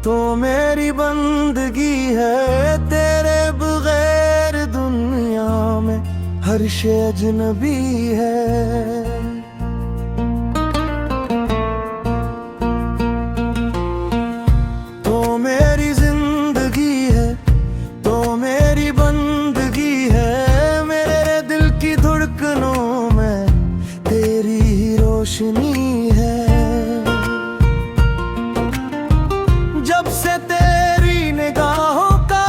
तो मेरी बंदगी है, तेरे बगैर दुनिया में हर शे अजनबी है। तो मेरी जिंदगी है, तो मेरी बंदगी है, मेरे दिल की धड़कनों में तेरी ही रोशनी है। जब से तेरी निगाहों का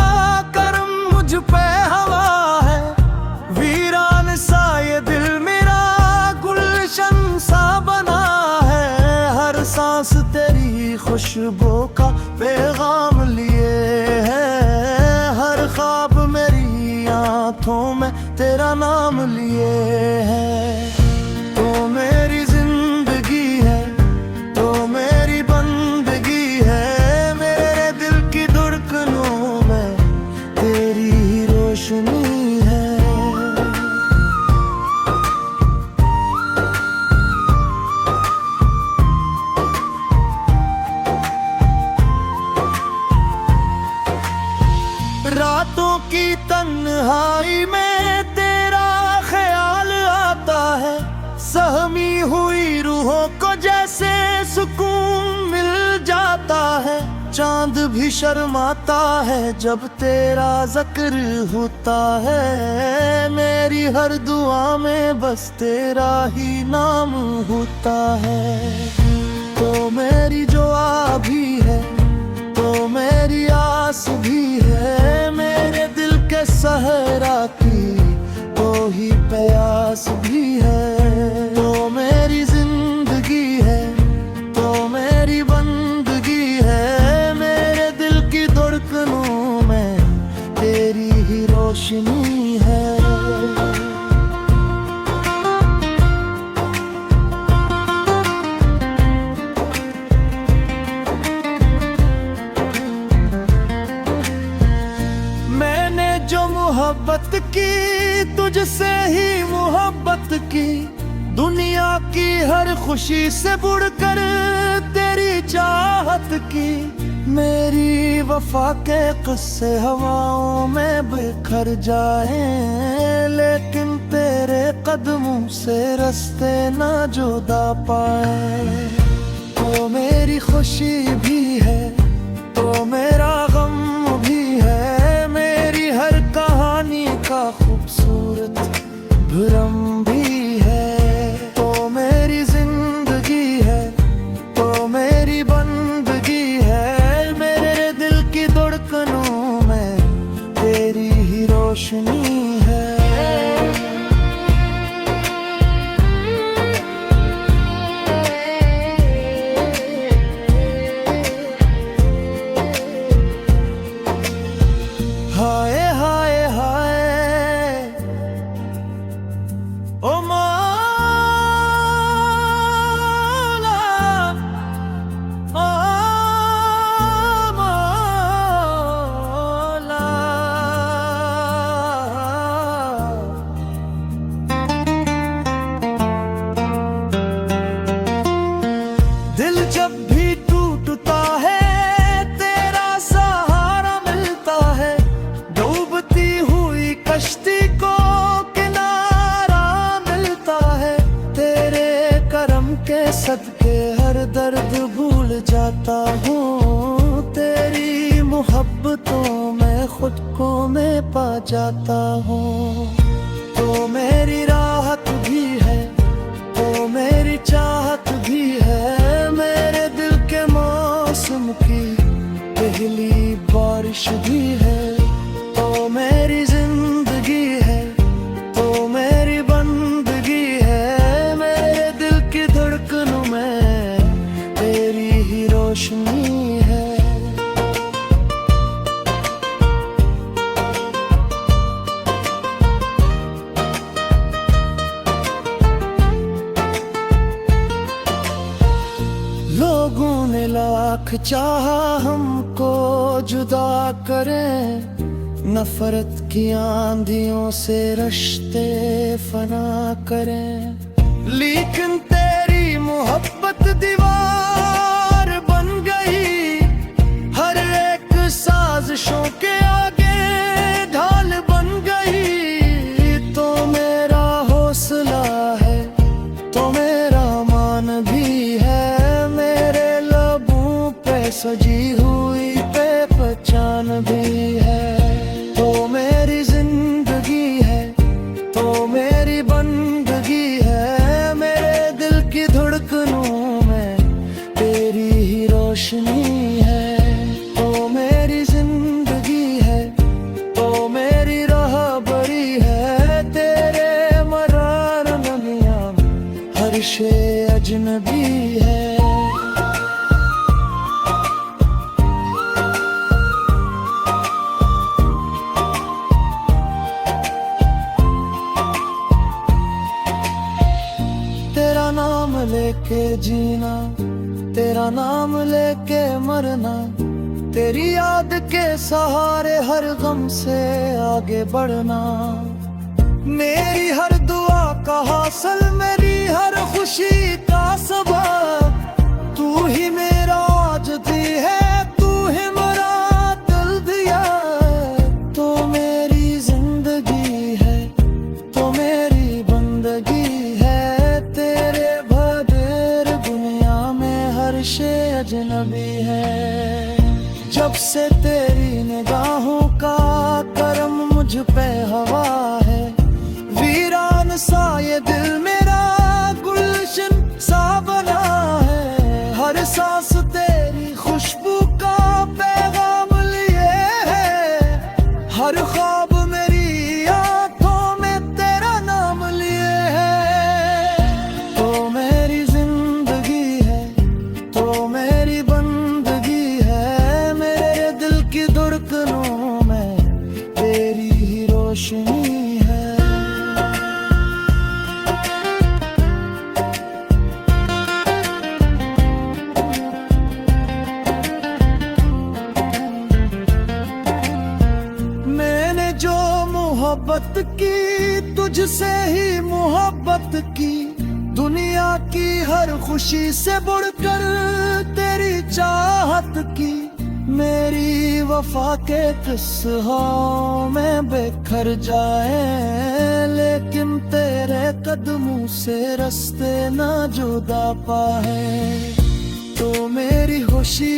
करम मुझ पे हवा है, वीरान सा ये दिल मेरा गुलशन सा बना है। हर सांस तेरी खुशबू का पैगाम लिए है, हर ख्वाब मेरी आंखों में तेरा नाम लिए है। तो मेरी जिंदगी है, तो मेरी बंदगी है, मेरे दिल की धड़कनों में तेरी ही रोशनी है। रातों की तन्हाई में तेरा ख्याल आता है, सहमी हुई रूहों को जैसे सुकून मिल जाता है। चांद भी शर्माता है जब तेरा जिक्र होता है, मेरी हर दुआ में बस तेरा ही नाम होता है। तो मेरी दुआ भी है, तो मेरी आस भी है, मेरे दिल के सहरा की तो ही प्यास भी है। तो मेरी जिंदगी है, तो मेरी बंदगी है, मेरे दिल की धड़कनों में तेरी ही रोशनी है। मोहब्बत की तुझसे ही मोहब्बत की, दुनिया की हर खुशी से बढ़कर तेरी चाहत की। मेरी वफा के किस्से हवाओं में बिखर जाए, लेकिन तेरे कदमों से रास्ते ना जुदा पाए। तो मेरी खुशी भी है, तो मेरा गम भी है, मेरी हर कहानी का खूबसूरत भ्रम भी है। तो मेरी जिंदगी है, तो मेरी बंदगी है, मेरे दिल की धड़कनों में तेरी ही रोशनी है। हाय हाय हाय ओ मौला, ओ मौला। दिल जब भी टूटता है तेरा सहारा मिलता है, डूबती हुई कश्ती को किनारा मिलता है। तेरे करम के सदके हर दर्द भूल जाता हूँ, तेरी मोहब्बतों में खुद को मैं पा जाता हूँ। तो मेरी राहत भी है, तो मेरी चाहत भी है, मेरे दिल के मौसम की पहली बारिश भी है। तो मेरी जिंदगी है, तो मेरी बंदगी है, मेरे दिल की धड़कनों में तेरी ही रोशनी है। लोगों ने लाख चाहा हमको जुदा करें, नफरत की आंधियों से रिश्ते फना करें, लेकिन तेरी मोहब्बत दीवार बन गई। हर सजी हुई पे पहचान भी है। तो मेरी जिंदगी है, तो मेरी बंदगी है, मेरे दिल की धड़कनों में तेरी ही रोशनी है। तो मेरी जिंदगी है, तो मेरी राहबरी है, तेरे मरार नदियां हर शे अजनबी है। तेरा नाम लेके जीना, तेरा नाम लेके मरना, तेरी याद के सहारे हर गम से आगे बढ़ना। मेरी हर दुआ का हासिल, मेरी हर खुशी का सबब, तू ही मेरा आजदी है, तू ही मेरा दिल दिया। तो मेरी जिंदगी है, तो मेरी बंदगी है, तेरे बगैर दुनिया में हर शे अजनबी है। जब से तेरी निगाहों का करम मुझ पे हवा है, वीरान सा ये दिल मेरा गुलशन सा बना है। हर सांस तेरी खुशबू का पैगाम लिए है, हर ख्वाब मेरी आंखों में तेरा नाम लिए है। तो मेरी जिंदगी है, तो मेरी बंदगी है, मेरे दिल की धड़कनों में तेरी ही रोशनी है। मैंने जो मोहब्बत की, तुझसे ही मोहब्बत की, दुनिया की हर खुशी से बढ़कर तेरी चाहत की। मेरी वफा के किस्सों में बिखर जाए, लेकिन तेरे कदमों से रास्ते ना जुदा पाए। तो मेरी खुशी